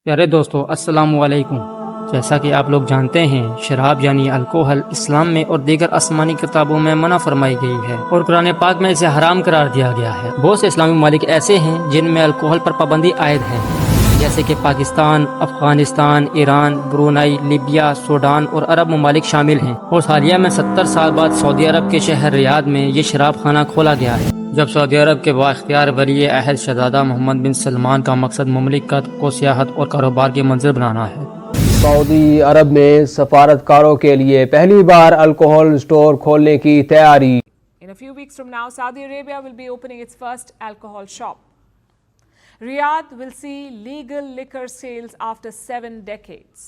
پیارے دوستو السلام علیکم۔ جیسا کہ آپ لوگ جانتے ہیں، شراب یعنی الکوہل اسلام میں اور دیگر آسمانی کتابوں میں منع فرمائی گئی ہے اور قرآن پاک میں اسے حرام قرار دیا گیا ہے۔ بہت سے اسلامی ممالک ایسے ہیں جن میں الکوہل پر پابندی عائد ہے، جیسے کہ Pakistan, Afghanistan, Iran, Brunei, Libya, Sudan اور عرب ممالک شامل ہیں۔ اور حالیہ میں 70 سال بعد سعودی عرب کے شہر ریاض میں یہ شراب خانہ کھولا گیا ہے، جب سعودی عرب کے بااختیار ولی عہد شہزادہ محمد بن سلمان کا مقصد مملکت کو سیاحت اور کاروبار کے منظر بنانا ہے۔ سعودی عرب میں سفارتکاروں کے لیے پہلی بار الکوہل اسٹور کھولنے کی تیاری۔ In a few weeks from now, Saudi Arabia will be opening its first alcohol shop. Riyadh will see legal liquor sales after 7 decades.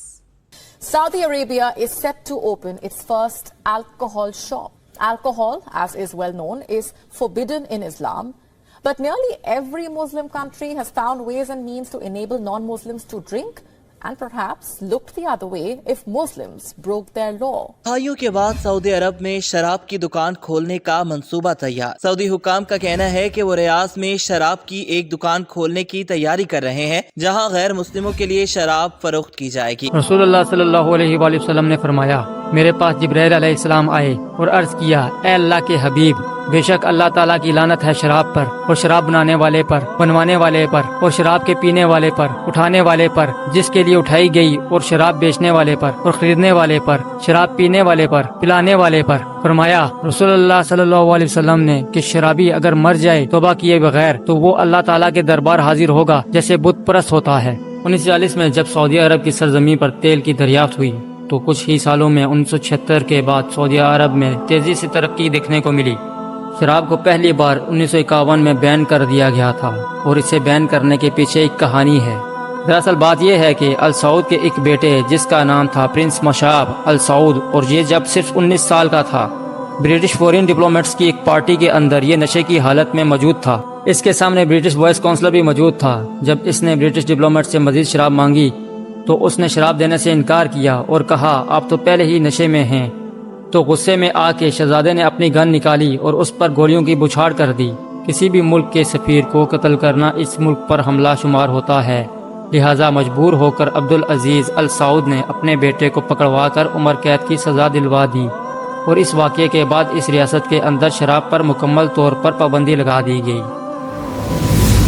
Saudi Arabia is set to open its first alcohol shop. Alcohol, as is well known, is forbidden in Islam, but nearly every Muslim country has found ways and means to enable non-Muslims to drink and perhaps looked the other way if Muslims broke their law. دہائیوں کے بعد سعودی عرب میں شراب کی دکان کھولنے کا منصوبہ تیار۔ سعودی حکام کا کہنا ہے کہ وہ ریاض میں شراب کی ایک دکان کھولنے کی تیاری کر رہے ہیں، جہاں غیر مسلموں کے لیے شراب فروخت کی جائے گی۔ رسول اللہ صلی اللہ علیہ وآلہ وسلم نے فرمایا، میرے پاس جبرائیل علیہ السلام آئے اور عرض کیا، اے اللہ کے حبیب، بے شک اللہ تعالیٰ کی لعنت ہے شراب پر اور شراب بنانے والے پر، بنوانے والے پر اور شراب کے پینے والے پر، اٹھانے والے پر جس کے لیے اٹھائی گئی، اور شراب بیچنے والے پر اور خریدنے والے پر، شراب پینے والے پر، پلانے والے پر۔ فرمایا رسول اللہ صلی اللہ علیہ وسلم نے کہ شرابی اگر مر جائے توبہ کیے بغیر تو وہ اللہ تعالیٰ کے دربار حاضر ہوگا جیسے بت پرست ہوتا ہے۔ 1940 میں جب سعودی عرب کی سرزمین پر تیل کی دریافت ہوئی تو کچھ ہی سالوں میں 1976 کے بعد سعودی عرب میں تیزی سے ترقی دیکھنے کو ملی۔ شراب کو پہلی بار 1951 میں بین کر دیا گیا تھا، اور اسے بین کرنے کے پیچھے ایک کہانی ہے۔ دراصل بات یہ ہے کہ السعود کے ایک بیٹے جس کا نام تھا پرنس مشاب السعود، اور یہ جب صرف 19 سال کا تھا، برٹش فورین ڈپلومیٹس کی ایک پارٹی کے اندر یہ نشے کی حالت میں موجود تھا۔ اس کے سامنے برٹش وائس کونسلر بھی موجود تھا۔ جب اس نے برٹش ڈپلومیٹ سے مزید شراب مانگی تو اس نے شراب دینے سے انکار کیا اور کہا، آپ تو پہلے ہی نشے میں ہیں۔ تو غصے میں آ کے شہزادے نے اپنی گن نکالی اور اس پر گولیوں کی بچھاڑ کر دی۔ کسی بھی ملک کے سفیر کو قتل کرنا اس ملک پر حملہ شمار ہوتا ہے، لہٰذا مجبور ہو کر عبدالعزیز السعود نے اپنے بیٹے کو پکڑوا کر عمر قید کی سزا دلوا دی، اور اس واقعے کے بعد اس ریاست کے اندر شراب پر مکمل طور پر پابندی لگا دی گئی۔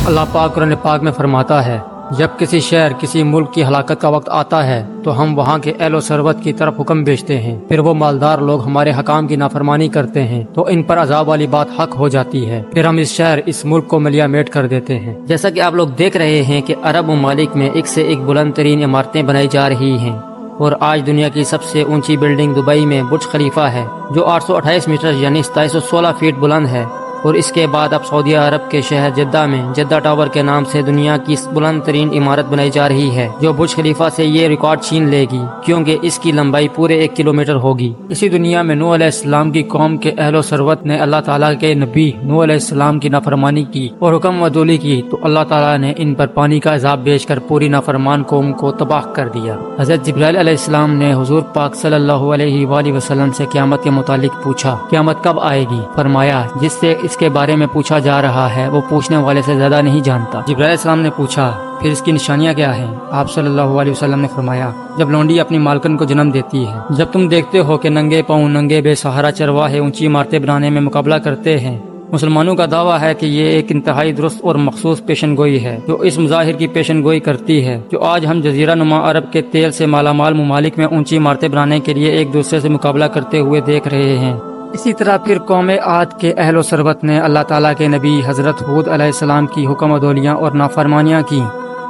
اللہ پاک قرآن پاک میں فرماتا ہے، جب کسی شہر کسی ملک کی ہلاکت کا وقت آتا ہے تو ہم وہاں کے اہل و ثروت کی طرف حکم بھیجتے ہیں، پھر وہ مالدار لوگ ہمارے حکام کی نافرمانی کرتے ہیں تو ان پر عذاب والی بات حق ہو جاتی ہے، پھر ہم اس شہر اس ملک کو ملیا میٹ کر دیتے ہیں۔ جیسا کہ آپ لوگ دیکھ رہے ہیں کہ عرب ممالک میں ایک سے ایک بلند ترین عمارتیں بنائی جا رہی ہیں، اور آج دنیا کی سب سے اونچی بلڈنگ دبئی میں برج خلیفہ ہے جو 828 میٹر یعنی 2716 فیٹ بلند ہے، اور اس کے بعد اب سعودی عرب کے شہر جدہ میں جدہ ٹاور کے نام سے دنیا کی بلند ترین عمارت بنائی جا رہی ہے، جو برج خلیفہ سے یہ ریکارڈ چھین لے گی کیونکہ اس کی لمبائی پورے 1 کلومیٹر ہوگی۔ اسی دنیا میں نوح علیہ السلام کی قوم کے اہل و ثروت نے اللہ تعالیٰ کے نبی نوح علیہ السلام کی نافرمانی کی اور حکم عدولی کی تو اللہ تعالیٰ نے ان پر پانی کا عذاب بھیج کر پوری نافرمان قوم کو تباہ کر دیا۔ حضرت جبرائیل علیہ السلام نے حضور پاک صلی اللہ علیہ وآلہ وسلم سے قیامت کے متعلق پوچھا، قیامت کب آئے گی؟ فرمایا، جس سے اس کے بارے میں پوچھا جا رہا ہے وہ پوچھنے والے سے زیادہ نہیں جانتا۔ جبرائیل علیہ السلام نے پوچھا، پھر اس کی نشانیاں کیا ہیں؟ آپ صلی اللہ علیہ وسلم نے فرمایا، جب لونڈی اپنی مالکن کو جنم دیتی ہے، جب تم دیکھتے ہو کہ ننگے پاؤں ننگے بے سہارا چرواہے اونچی عمارتیں بنانے میں مقابلہ کرتے ہیں۔ مسلمانوں کا دعویٰ ہے کہ یہ ایک انتہائی درست اور مخصوص پیشن گوئی ہے جو اس مظاہر کی پیشن گوئی کرتی ہے جو آج ہم جزیرہ نما عرب کے تیل سے مالا مال ممالک میں اونچی عمارتیں بنانے کے لیے ایک دوسرے سے مقابلہ کرتے ہوئے دیکھ رہے ہیں۔ اسی طرح پھر قوم عاد کے اہل و ثروت نے اللہ تعالیٰ کے نبی حضرت ہود علیہ السلام کی حکم عدولیاں اور نافرمانیاں کی۔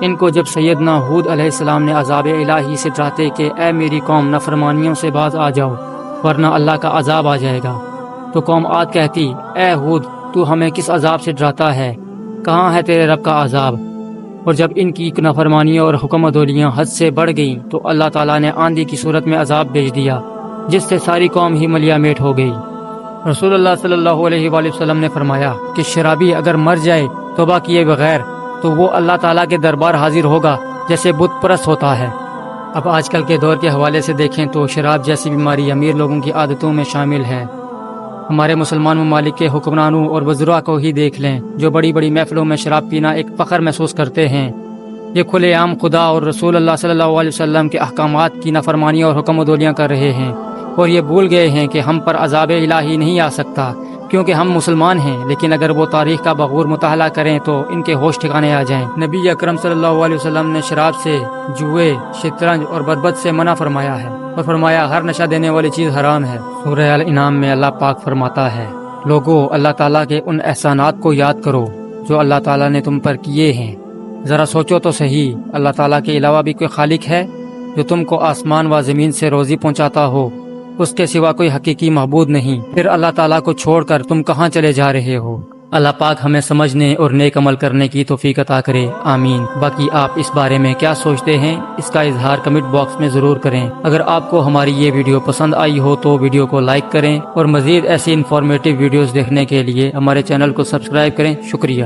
ان کو جب سیدنا ہود علیہ السلام نے عذاب الہی سے ڈراتے کہ اے میری قوم نافرمانیوں سے باز آ جاؤ ورنہ اللہ کا عذاب آ جائے گا، تو قوم عاد کہتی، اے ہود تو ہمیں کس عذاب سے ڈراتا ہے؟ کہاں ہے تیرے رب کا عذاب؟ اور جب ان کی نافرمانیاں اور حکم عدولیاں حد سے بڑھ گئیں تو اللہ تعالیٰ نے آندھی کی صورت میں عذاب بھیج دیا جس سے ساری قوم ہی ملیا میٹ ہو گئی۔ رسول اللہ صلی اللہ علیہ وآلہ وسلم نے فرمایا کہ شرابی اگر مر جائے توبہ کیے بغیر تو وہ اللہ تعالیٰ کے دربار حاضر ہوگا جیسے بت پرست ہوتا ہے۔ اب آج کل کے دور کے حوالے سے دیکھیں تو شراب جیسی بیماری امیر لوگوں کی عادتوں میں شامل ہے۔ ہمارے مسلمان ممالک کے حکمرانوں اور وزراء کو ہی دیکھ لیں جو بڑی بڑی محفلوں میں شراب پینا ایک فخر محسوس کرتے ہیں، یہ کھلے عام خدا اور رسول اللہ صلی اللہ علیہ وسلم کے احکامات کی نافرمانی اور حکم و دولیاں کر رہے ہیں، اور یہ بھول گئے ہیں کہ ہم پر عذاب الہی نہیں آ سکتا کیونکہ ہم مسلمان ہیں، لیکن اگر وہ تاریخ کا بغور مطالعہ کریں تو ان کے ہوش ٹھکانے آ جائیں۔ نبی اکرم صلی اللہ علیہ وسلم نے شراب سے، جوئے، شطرنج اور بدبد سے منع فرمایا ہے، اور فرمایا ہر نشہ دینے والی چیز حرام ہے۔ سورہ الانعام میں اللہ پاک فرماتا ہے، لوگو اللہ تعالیٰ کے ان احسانات کو یاد کرو جو اللہ تعالیٰ نے تم پر کیے ہیں۔ ذرا سوچو تو صحیح، اللہ تعالیٰ کے علاوہ بھی کوئی خالق ہے جو تم کو آسمان و زمین سے روزی پہنچاتا ہو؟ اس کے سوا کوئی حقیقی معبود نہیں۔ پھر اللہ تعالیٰ کو چھوڑ کر تم کہاں چلے جا رہے ہو؟ اللہ پاک ہمیں سمجھنے اور نیک عمل کرنے کی توفیق عطا کرے، آمین۔ باقی آپ اس بارے میں کیا سوچتے ہیں اس کا اظہار کمنٹ باکس میں ضرور کریں۔ اگر آپ کو ہماری یہ ویڈیو پسند آئی ہو تو ویڈیو کو لائک کریں، اور مزید ایسی انفارمیٹیو ویڈیوز دیکھنے کے لیے ہمارے چینل کو سبسکرائب کریں۔ شکریہ۔